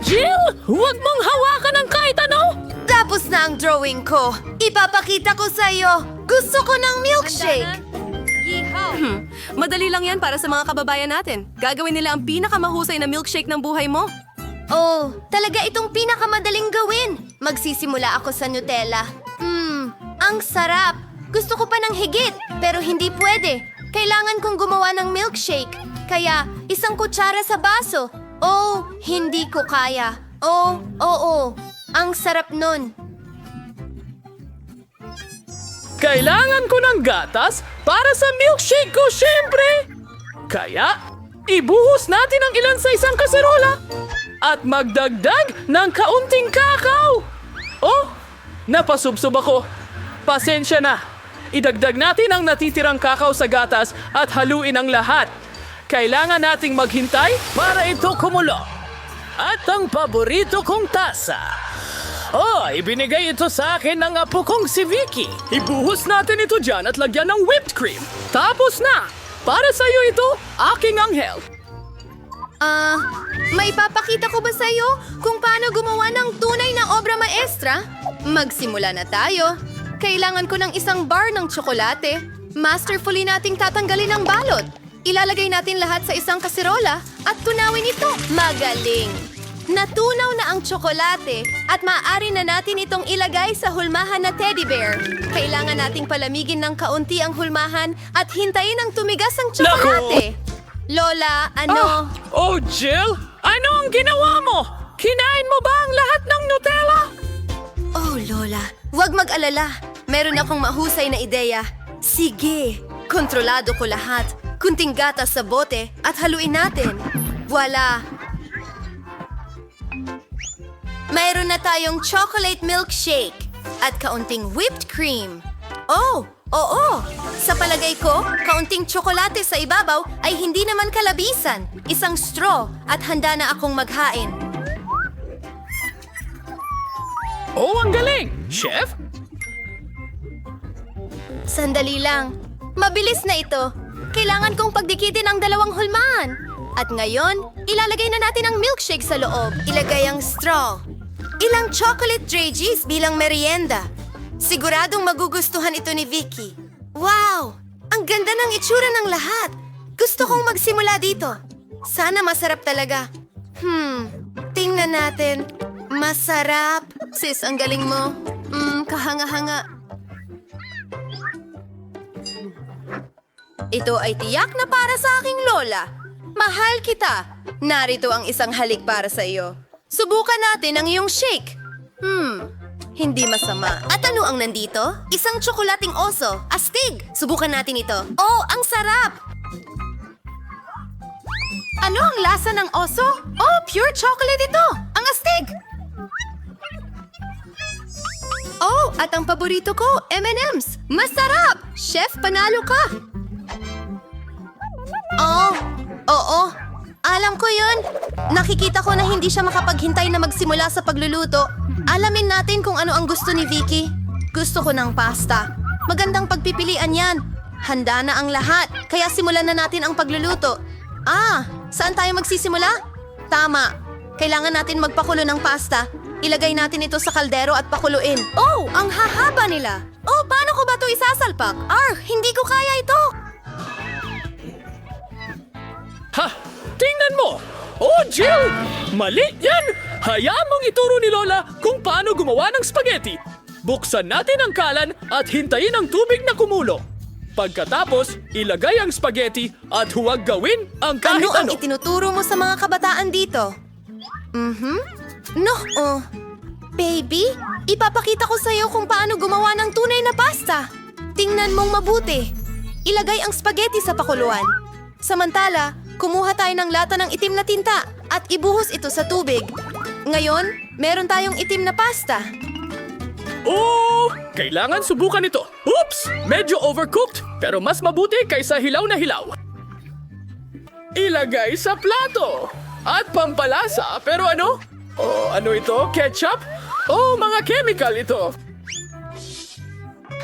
Jill! Huwag mong hawakan ng kahit ano! Tapos na ang drawing ko. Ipapakita ko sa'yo. Gusto ko ng milkshake. Madali lang yan para sa mga kababayan natin. Gagawin nila ang pinakamahusay na milkshake ng buhay mo. Oh, talaga itong pinakamadaling gawin. Magsisimula ako sa Nutella. Ang sarap. Gusto ko pa ng higit, pero hindi pwede. Kailangan kong gumawa ng milkshake. Kaya, isang kutsara sa baso. Oh, hindi ko kaya. Oh, oo. Ang sarap nun. Kailangan ko ng gatas para sa milkshake ko, syempre! Kaya, ibuhos natin ang ilan sa isang kaserola at magdagdag ng kaunting kakao. Oh, napasubsob ako. Pasensya na. Idagdag natin ang natitirang kakao sa gatas at haluin ang lahat. Kailangan nating maghintay para ito kumulo. At ang paborito kong tasa. Oh, ibinigay ito sa akin ng apo kong si Vicky. Ibuhos natin ito dyan at lagyan ng whipped cream. Tapos na! Para sa'yo ito, aking anghel. May papakita ko ba sa'yo kung paano gumawa ng tunay na obra maestra? Magsimula na tayo. Kailangan ko ng isang bar ng tsokolate. Masterfully nating tatanggalin ang balot. Ilalagay natin lahat sa isang kaserola at tunawin ito. Magaling! Natunaw na ang tsokolate at maaari na natin itong ilagay sa hulmahan na teddy bear. Kailangan nating palamigin ng kaunti ang hulmahan at hintayin ang tumigas ang tsokolate. Lola, ano? Oh, Jill! Ano ang ginawa mo? Kinain mo ba ang lahat ng Nutella? Oh, Lola, huwag mag-alala. Meron akong mahusay na ideya. Sige, kontrolado ko lahat. Kunting gatas sa bote at haluin natin. Voila! Mayroon na tayong chocolate milkshake at kaunting whipped cream. Oh, oo! Sa palagay ko, kaunting tsokolate sa ibabaw ay hindi naman kalabisan. Isang straw at handa na akong maghain. Oh, ang galing! Chef? Sandali lang. Mabilis na ito. Kailangan kong pagdikitin ang dalawang hulmahan. At ngayon, ilalagay na natin ang milkshake sa loob. Ilagay ang straw. Ilang chocolate draggies bilang merienda. Siguradong magugustuhan ito ni Vicky. Wow! Ang ganda ng itsura ng lahat. Gusto kong magsimula dito. Sana masarap talaga. Tingnan natin. Masarap. Sis, ang galing mo. Kahanga-hanga. Ito ay tiyak na para sa aking lola. Mahal kita. Narito ang isang halik para sa iyo. Subukan natin ang iyong shake. Hindi masama. At ano ang nandito? Isang tsokolating oso. Astig! Subukan natin ito. Oh, ang sarap! Ano ang lasa ng oso? Oh, pure chocolate ito! Ang astig! Oh, at ang paborito ko, M&M's. Masarap! Chef, panalo ka! Oh, oo. Alam ko yun. Nakikita ko na hindi siya makapaghintay na magsimula sa pagluluto. Alamin natin kung ano ang gusto ni Vicky. Gusto ko ng pasta. Magandang pagpipilian yan. Handa na ang lahat, kaya simulan na natin ang pagluluto. Saan tayo magsisimula? Tama. Kailangan natin magpakulo ng pasta. Ilagay natin ito sa kaldero at pakuluin. Oh, ang hahaba nila. Oh, paano ko ba ito isasalpak? Hindi ko kaya ito. Ha! Tingnan mo! Oh, Jill! Mali yan! Hayaan mong ituro ni Lola kung paano gumawa ng spaghetti. Buksan natin ang kalan at hintayin ang tubig na kumulo. Pagkatapos, ilagay ang spaghetti at huwag gawin ang kahit Ano ang ano. itinuturo mo sa mga kabataan dito? Baby, ipapakita ko sa'yo kung paano gumawa ng tunay na pasta. Tingnan mong mabuti. Ilagay ang spaghetti sa pakuluan. Samantala, kumuha tayo ng lata ng itim na tinta at ibuhos ito sa tubig. Ngayon, meron tayong itim na pasta. Oh! Kailangan subukan ito. Oops! Medyo overcooked, pero mas mabuti kaysa hilaw na hilaw. Ilagay sa plato. At pampalasa, pero ano? Oh, ano ito? Ketchup? Oh, mga chemical ito.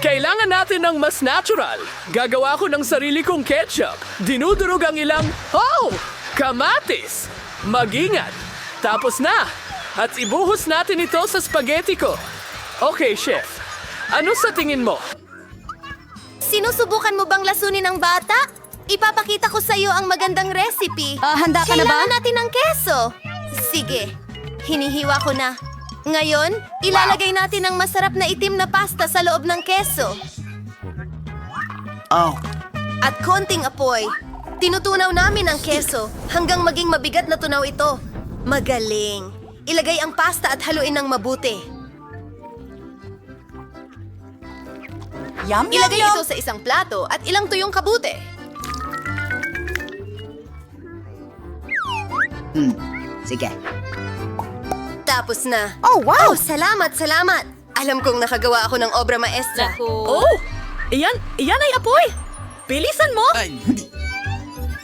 Kailangan natin ng mas natural. Gagawa ko ng sarili kong ketchup. Dinudurog ang ilang, kamatis. Mag-ingat. Tapos na. At ibuhos natin ito sa spaghetti ko. Okay, chef. Ano sa tingin mo? Sinusubukan mo bang lasunin ng bata? Ipapakita ko sa iyo ang magandang recipe. Handa ka na ba? Kailangan natin ng keso. Sige, hinihiwa ko na. Ngayon, ilalagay natin ang masarap na itim na pasta sa loob ng keso. Oh, At konting apoy. Tinutunaw namin ang keso hanggang maging mabigat na tunaw ito. Magaling. Ilagay ang pasta at haluin ng mabuti. yum, yum, Ilagay yum. ito sa isang plato at ilang tuyong kabute. Sige. Tapos na. Oh, wow! Oh, salamat, salamat. Alam kong nakagawa ako ng obra maestra. Oh! Iyan ay apoy! Bilisan mo!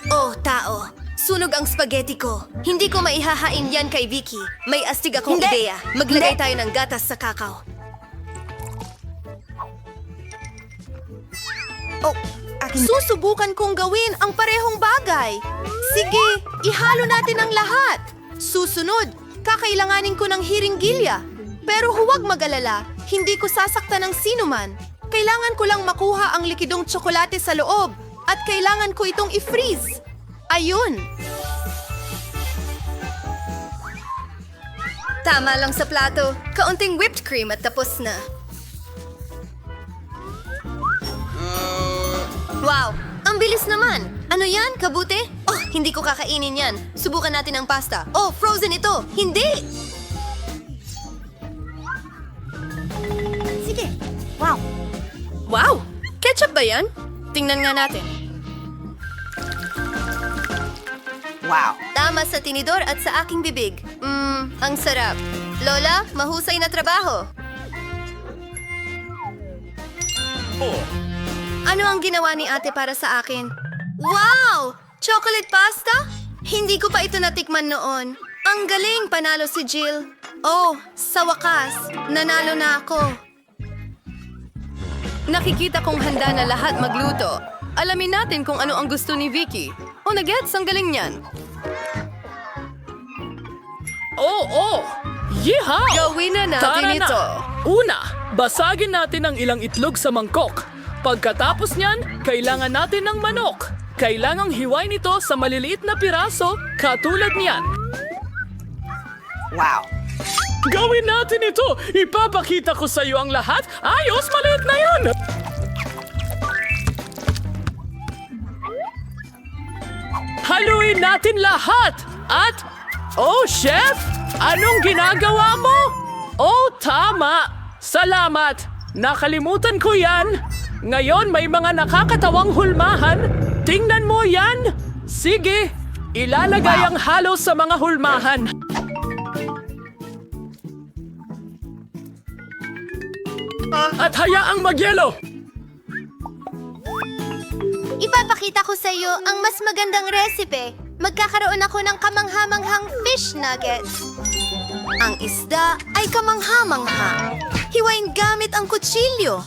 Oh, tao. Sunog ang spaghetti ko. Hindi ko maihahain yan kay Vicky. May astig akong Hindi. ideya. Maglagay Hindi. tayo ng gatas sa kakao. Oh, susubukan kong gawin ang parehong bagay. Sige, ihalo natin ang lahat. Susunod, kakailanganin ko ng hiringgilya. Pero huwag mag-alala, hindi ko sasaktan ng sinuman. Kailangan ko lang makuha ang likidong tsokolate sa loob at kailangan ko itong i-freeze. Ayun. Tama lang sa plato. Kaunting whipped cream at tapos na. Wow! Ang bilis naman! Ano yan, kabute? Oh, hindi ko kakainin yan. Subukan natin ang pasta. Oh, frozen ito! Hindi! Sige. Wow! Wow! Ketchup ba yan? Tingnan nga natin. Wow. Tama sa tinidor at sa aking bibig. Ang sarap. Lola, mahusay na trabaho. Oh, Ano ang ginawa ni ate para sa akin? Wow! Chocolate pasta? Hindi ko pa ito natikman noon. Ang galing, panalo si Jill. Oh, sa wakas, nanalo na ako. Nakikita kong handa na lahat magluto. Alamin natin kung ano ang gusto ni Vicky. O nagets, ang galing niyan. oh! Yeehaw! Gawin na natin Tara ito. na! Una, basagin natin ang ilang itlog sa mangkok. Pagkatapos niyan, kailangan natin ng manok. Kailangang hiwain ito sa maliliit na piraso, katulad niyan. Wow. Gawin natin ito! Ipapakita ko sa iyo ang lahat. Ayos, maliit na yun! Haluin natin lahat! At, oh, chef! Anong ginagawa mo? Oh, tama! Salamat! Nakalimutan ko yan! Ngayon may mga nakakatawang hulmahan. Tingnan mo yan! Sige, ilalagay ang halo sa mga hulmahan. At hayaang magyelo! Ipapakita ko sa iyo ang mas magandang recipe. Magkakaroon ako ng kamanghamanghang fish nuggets. Ang isda ay kamangha-mangha. Hiwain gamit ang kutsilyo.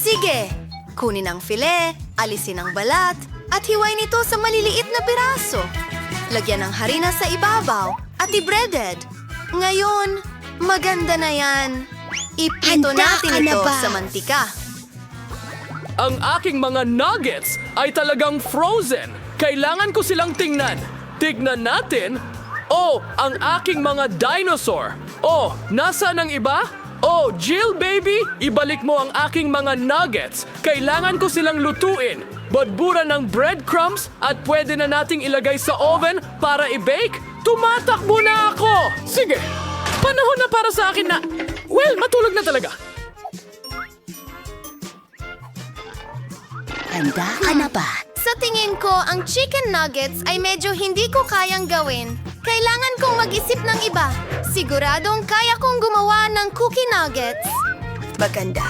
Sige, kunin ang file, alisin ang balat, at hiwain ito sa maliliit na piraso. Lagyan ng harina sa ibabaw at i-breaded. Ngayon, maganda na yan. Ipito Handa natin ka na ito ba? sa mantika. Ang aking mga nuggets ay talagang frozen. Kailangan ko silang tingnan. Tignan natin. Oh, ang aking mga dinosaur. Oh, nasaan ang iba? Oh, Jill baby, ibalik mo ang aking mga nuggets. Kailangan ko silang lutuin. Badburan ng breadcrumbs at pwede na nating ilagay sa oven para i-bake. Tumatakbo na ako! Sige, panahon na para sa akin na... Well, matulog na talaga. Handa ka na ba? Sa tingin ko, ang chicken nuggets ay medyo hindi ko kayang gawin. Kailangan kong mag-isip ng iba. Siguradong kaya kong gumawa ng cookie nuggets. Maganda.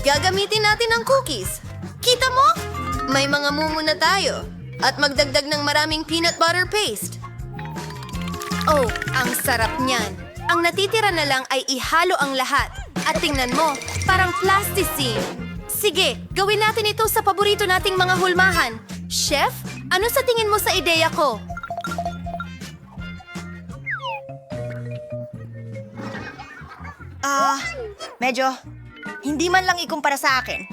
Gagamitin natin ang cookies. Kita mo? May mga mumu na tayo. At magdagdag ng maraming peanut butter paste. Oh, ang sarap niyan. Ang natitira na lang ay ihalo ang lahat. At tingnan mo, parang plasticine. Sige, gawin natin ito sa paborito nating mga hulmahan. Chef, ano sa tingin mo sa ideya ko? Medyo hindi man lang ikumpara sa akin.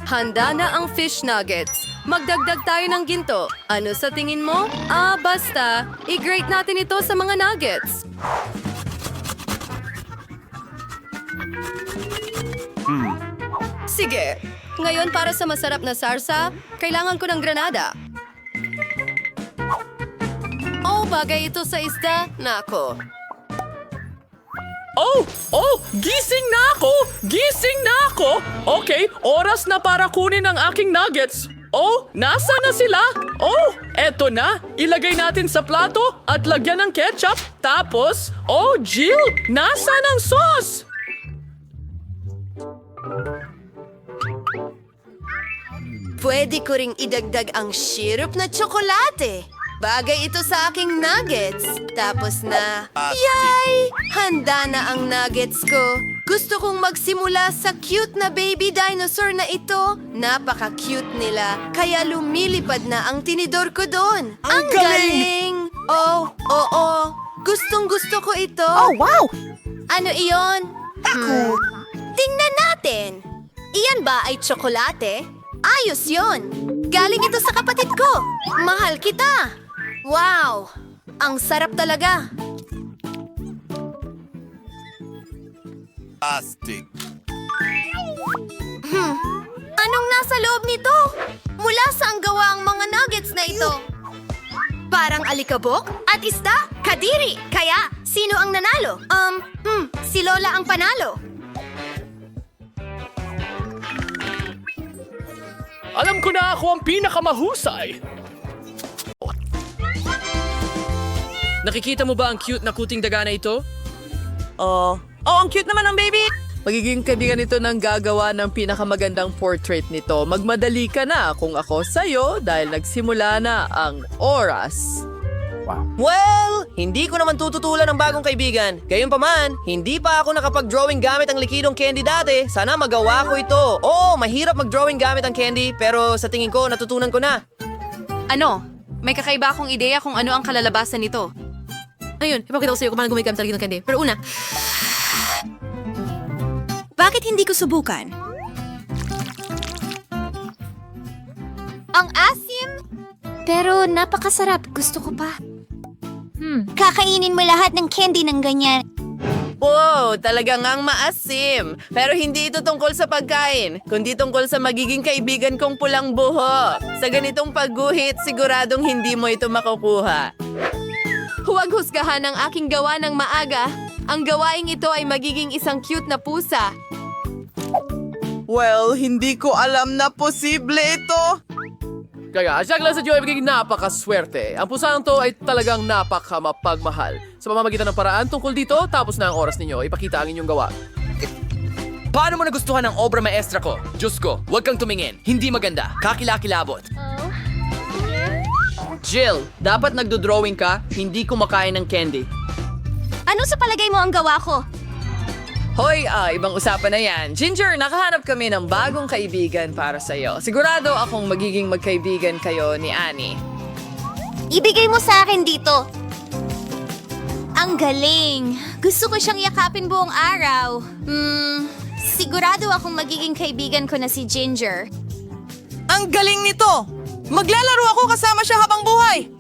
Handa na ang fish nuggets. Magdagdag tayo ng ginto. Ano sa tingin mo? Basta. I-grate natin ito sa mga nuggets. Sige. Ngayon para sa masarap na sarsa, kailangan ko ng granada. Oh, bagay ito sa isda. Nako. Gising na ako! Gising na ako! Okay, oras na para kunin ang aking nuggets. Nasa na sila? Eto na. Ilagay natin sa plato at lagyan ng ketchup. Tapos, Jill, nasa ng sauce? Pwede ko ring idagdag ang syrup na tsokolate. Bagay ito sa aking nuggets. Tapos na, yay! Handa na ang nuggets ko. Gusto kong magsimula sa cute na baby dinosaur na ito. Napaka-cute nila. Kaya lumilipad na ang tinidor ko doon. Ang galing! Oo. Gustong-gusto ko ito. Oh, wow! Ano iyon? Tingnan natin. Iyan ba ay tsokolate? Ayos yon. Galing ito sa kapatid ko. Mahal kita. Wow! Ang sarap talaga. Plastic. Anong nasa loob nito? Mula saan gawa ang mga nuggets na ito? Parang alikabok at isda, kadiri. Kaya, sino ang nanalo? Si Lola ang panalo. Alam ko na ako ang pinakamahusay. Nakikita mo ba ang cute na kuting daga na ito? ang cute naman ng baby! Magiging kaibigan nito ng gagawa ng pinakamagandang portrait nito. Magmadali ka na kung ako sa'yo dahil nagsimula na ang oras. Well, hindi ko naman tututulan ng bagong kaibigan. Gayunpaman, hindi pa ako nakapag-drawing gamit ang likidong candy dati. Sana magawa ko ito. Oo, mahirap mag-drawing gamit ang candy, pero sa tingin ko, natutunan ko na. Ano? May kakaiba akong ideya kung ano ang kalalabasan nito. Ayun, ipakita ko sa'yo kung paano gumigamit talaga ng candy. Pero una, Bakit hindi ko subukan? Ang asim! Pero napakasarap. Gusto ko pa. Kakainin mo lahat ng candy ng ganyan. Wow, talagang ang maasim. Pero hindi ito tungkol sa pagkain, kundi tungkol sa magiging kaibigan kong pulang buho. Sa ganitong pagguhit, siguradong hindi mo ito makukuha. huwag husgahan ang aking gawa ng maaga. Ang gawaing ito ay magiging isang cute na pusa. Well, hindi ko alam na posible ito. Kaya, siya lang sa Diyo ay magiging napakaswerte. Ang pusang to ay talagang napakamapagmahal. Sa pamamagitan ng paraan tungkol dito, tapos na ang oras ninyo. Ipakita ang inyong gawa. Paano mo nagustuhan ang obra maestra ko? Diyos ko, huwag kang tumingin. Hindi maganda. Kakilakilabot. Jill, dapat nagdo-drawing ka, hindi kumakain ng candy. Ano sa palagay mo ang gawa ko? Hoy, ibang usapan na yan. Ginger, nakahanap kami ng bagong kaibigan para sa'yo. Sigurado akong magiging magkaibigan kayo ni Annie. Ibigay mo sa akin dito. Ang galing. Gusto ko siyang yakapin buong araw. Sigurado akong magiging kaibigan ko na si Ginger. Ang galing nito! Maglalaro ako kasama siya habang buhay!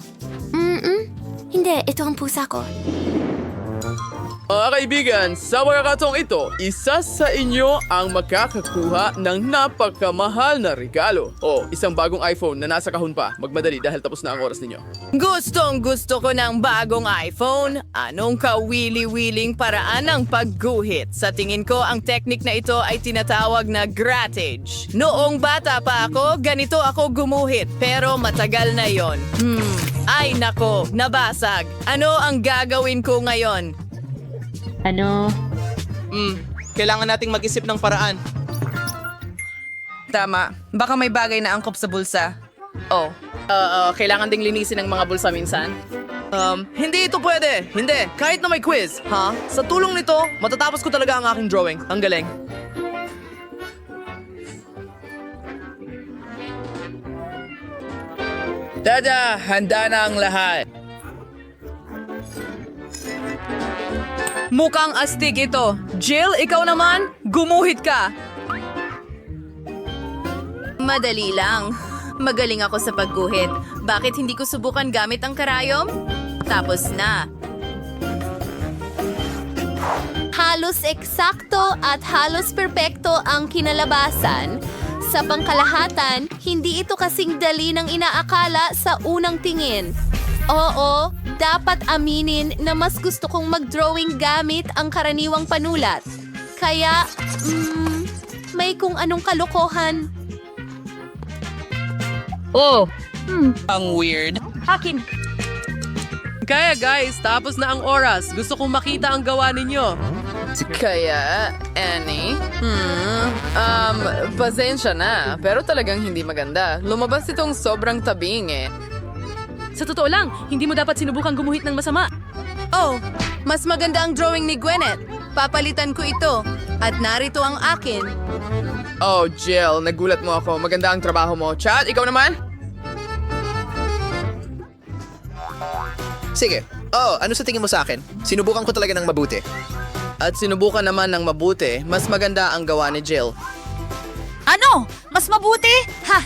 Hindi, ito ang pusa ko. Mga kaibigan, sa pagkakataong ito, isa sa inyo ang makakakuha ng napakamahal na regalo. Isang bagong iPhone na nasa kahon pa. Magmadali dahil tapos na ang oras ninyo. Gustong gusto ko ng bagong iPhone. Anong kawili-wiling paraan ng pagguhit? Sa tingin ko, ang teknik na ito ay tinatawag na grattage. Noong bata pa ako, ganito ako gumuhit. Pero matagal na yon. Ay nako, nabasag. Ano ang gagawin ko ngayon? Kailangan nating mag-isip ng paraan. Tama. Baka may bagay na angkop sa bulsa. Kailangan ding linisin ang mga bulsa minsan. Hindi ito pwede. Hindi. Kahit na may quiz. Ha? Sa tulong nito, matatapos ko talaga ang aking drawing. Ang galing. Tada! Handa na ang lahat. Mukhang astig ito. Jill, ikaw naman, gumuhit ka. Madali lang. Magaling ako sa pagguhit. Bakit hindi ko subukan gamit ang karayom? Tapos na. Halos eksakto at halos perpekto ang kinalabasan. Sa pangkalahatan, hindi ito kasing dali ng inaakala sa unang tingin. Oo, dapat aminin na mas gusto kong mag-drawing gamit ang karaniwang panulat. Kaya, may kung anong kalokohan. Ang weird. Kaya guys, tapos na ang oras. Gusto kong makita ang gawa ninyo. Kaya, Annie? Pasensya na, pero talagang hindi maganda. Lumabas itong sobrang tabing eh. Sa totoo lang, hindi mo dapat sinubukan gumuhit ng masama. Oh, mas maganda ang drawing ni Gwyneth. Papalitan ko ito. At narito ang akin. Oh, Jill, nagulat mo ako. Maganda ang trabaho mo. Chad, ikaw naman? Sige. Oh, ano sa tingin mo sa akin? Sinubukan ko talaga ng mabuti. At sinubukan naman ng mabuti, mas maganda ang gawa ni Jill. Ano? Mas mabuti? Ha?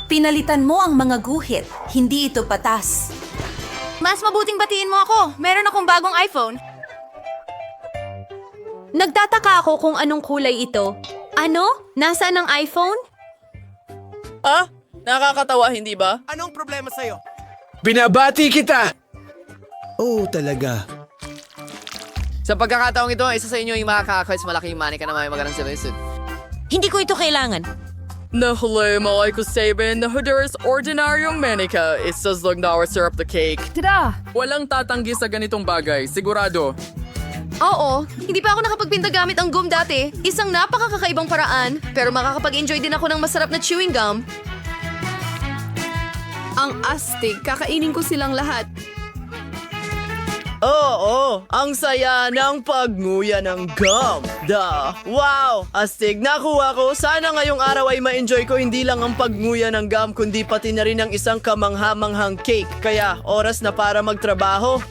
Pinalitan mo ang mga guhit. Hindi ito patas. Mas mabuting batiin mo ako. Meron akong bagong iPhone. Nagtataka ako kung anong kulay ito. Ano? Nasaan ang iPhone? Ah, nakakatawa, hindi ba? Anong problema sa'yo? Binabati kita! Oh, talaga. Sa pagkakataong ito, isa sa inyo yung makakakais malaking manika na may magandang silisod. Hindi ko ito kailangan. Nahuli mo ay kusabin na hudaras ordinaryong manika. Isasag na our syrup the cake. Tara! Walang tatanggi sa ganitong bagay, sigurado. Oo, hindi pa ako nakapagpinta gamit ang gum dati. Isang napakakakaibang paraan, pero makakapag-enjoy din ako ng masarap na chewing gum. Ang astig, kakainin ko silang lahat. Oo, ang saya ng pagnguya ng gum. Wow, astig, nakuha ko. Sana ngayong araw ay ma-enjoy ko hindi lang ang pagnguya ng gum, kundi pati na rin ang isang kamangha-manghang cake. Kaya, oras na para magtrabaho.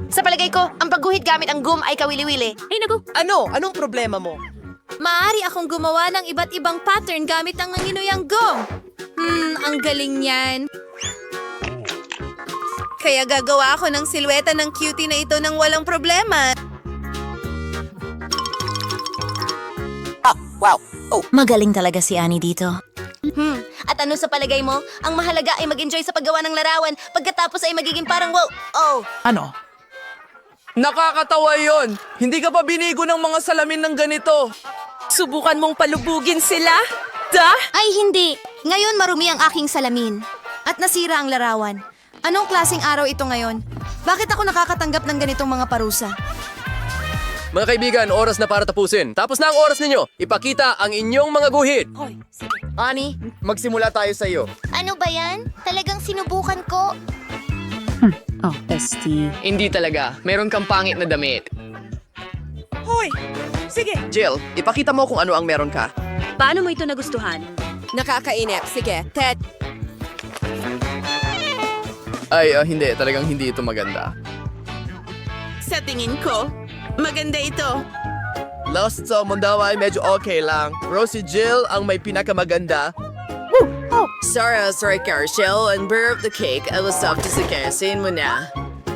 Sa palagay ko, ang pagguhit gamit ang gum ay kawili-wili. Ay, naku! Ano? Anong problema mo? Maaari akong gumawa ng iba't ibang pattern gamit ang nanginuyang gum. Ang galing niyan. Kaya gagawa ako ng silweta ng cutie na ito nang walang problema. Magaling talaga si Annie dito. At ano sa palagay mo? Ang mahalaga ay mag-enjoy sa paggawa ng larawan. Pagkatapos ay magiging parang wow. Oh, Ano? Nakakatawa yon. Hindi ka pa binigo ng mga salamin ng ganito. Subukan mong palubugin sila? ay hindi. Ngayon marumi ang aking salamin. At nasira ang larawan. Anong klaseng araw ito ngayon? Bakit ako nakakatanggap ng ganitong mga parusa? Mga kaibigan, oras na para tapusin. Tapos na ang oras ninyo. Ipakita ang inyong mga guhit. Ani, magsimula tayo sa iyo. Ano ba yan? Talagang sinubukan ko. Hindi talaga. Meron kang pangit na damit. Hoy, sige. Jill, ipakita mo kung ano ang meron ka. Paano mo ito nagustuhan? Nakakainip. Sige, Ted. Ay, hindi. Talagang hindi ito maganda. Sa tingin ko, maganda ito. Lost sa Mondawa ay medyo okay lang. Rosie Jill ang may pinakamaganda. Sorry, Carshell. And bear of the cake. I was soft to sa kasin mo na.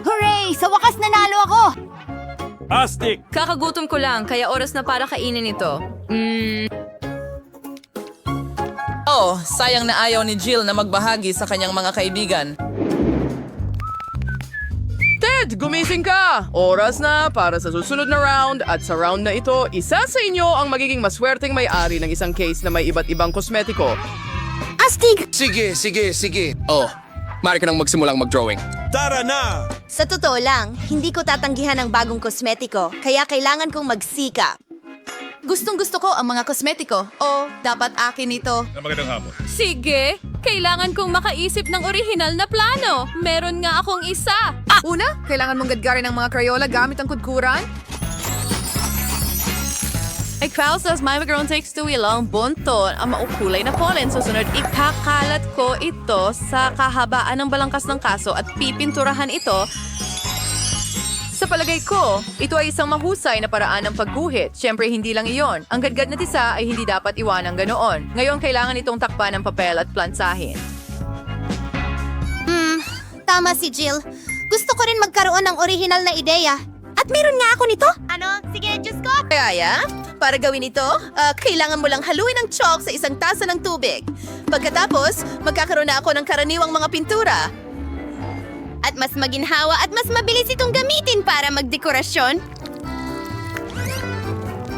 Hooray! Sa wakas nanalo ako! Kakagutom ko lang, kaya oras na para kainin ito. Oh, sayang na ayaw ni Jill na magbahagi sa kanyang mga kaibigan. Ted, gumising ka! Oras na para sa susunod na round at sa round na ito, isa sa inyo ang magiging maswerteng may-ari ng isang case na may iba't ibang kosmetiko. Astig! Sige. Oh, maaari ka nang magsimulang mag-drawing. Sa totoo lang, hindi ko tatanggihan ang bagong kosmetiko, kaya kailangan kong magsika. Gustong-gusto ko ang mga kosmetiko. O, dapat akin ito. Sige, kailangan kong makaisip ng orihinal na plano. Meron nga akong isa. Una, kailangan mong gadgarin ang mga Crayola gamit ang kudkuran. Ikaw sa Smile takes to ilang buntot ang maukulay na pollen. Susunod, ikakalat ko ito sa kahabaan ng balangkas ng kaso at pipinturahan ito Sa palagay ko, ito ay isang mahusay na paraan ng pagguhit. Siyempre, hindi lang iyon. Ang gadgad na tisa ay hindi dapat iwanang ganoon. Ngayon, kailangan itong takpan ng papel at plansahin. Tama si Jill. Gusto ko rin magkaroon ng orihinal na ideya. At meron nga ako nito. Ano? Sige, Diyos ko. Kaya, para gawin ito, kailangan mo lang haluin ang chalk sa isang tasa ng tubig. Pagkatapos, magkakaroon na ako ng karaniwang mga pintura. At mas maginhawa at mas mabilis itong gamitin para magdekorasyon.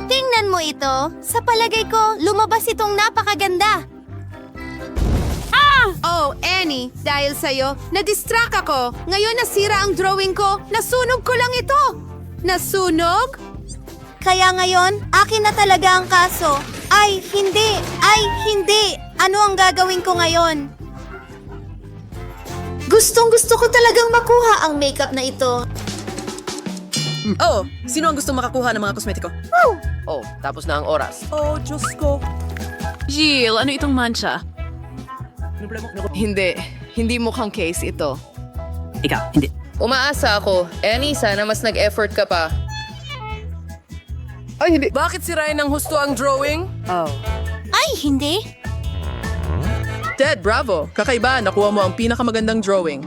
Tingnan mo ito. Sa palagay ko, lumabas itong napakaganda. Oh, Annie, dahil sa'yo, na-distract ako. Ngayon nasira ang drawing ko. Nasunog ko lang ito. Nasunog? Kaya ngayon, akin na talaga ang kaso. Ay, hindi! Ay, hindi! Ano ang gagawin ko ngayon? Gustong-gusto ko talagang makuha ang makeup na ito. Oh, sino ang gusto makakuha ng mga kosmetiko? Oh, tapos na ang oras. Oh, Diyos ko. Jill, ano itong mancha? Hindi mukhang case ito. Ikaw, hindi. Umaasa ako. Annie, sana mas nag-effort ka pa. Ay, hindi. Bakit sirain ng husto ang drawing? Ay, hindi! Ted, bravo! Kakaiba, nakuha mo ang pinakamagandang drawing.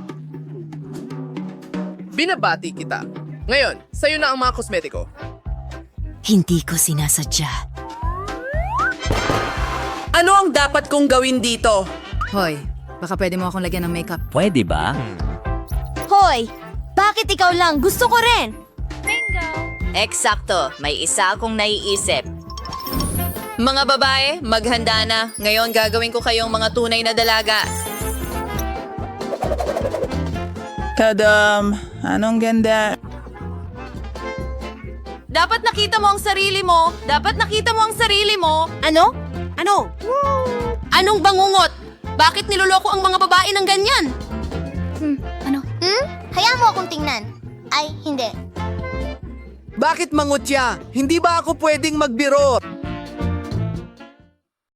Binabati kita. Ngayon, sa'yo na ang mga kosmetiko. Hindi ko sinasadya. Ano ang dapat kong gawin dito? Hoy, baka pwede mo akong lagyan ng makeup. Pwede ba? Hoy! Bakit ikaw lang? Gusto ko rin! Eksakto, may isa akong naiisip. Mga babae, maghanda na. Ngayon gagawin ko kayong mga tunay na dalaga. Kadam, anong ganda. Dapat nakita mo ang sarili mo. Dapat nakita mo ang sarili mo. Ano? Ano? Anong bangungot? Bakit niloloko ang mga babae ng ganyan? Ano? Hayaan mo akong tingnan. Ay, hindi. Bakit mangutya? Hindi ba ako pwedeng magbiro?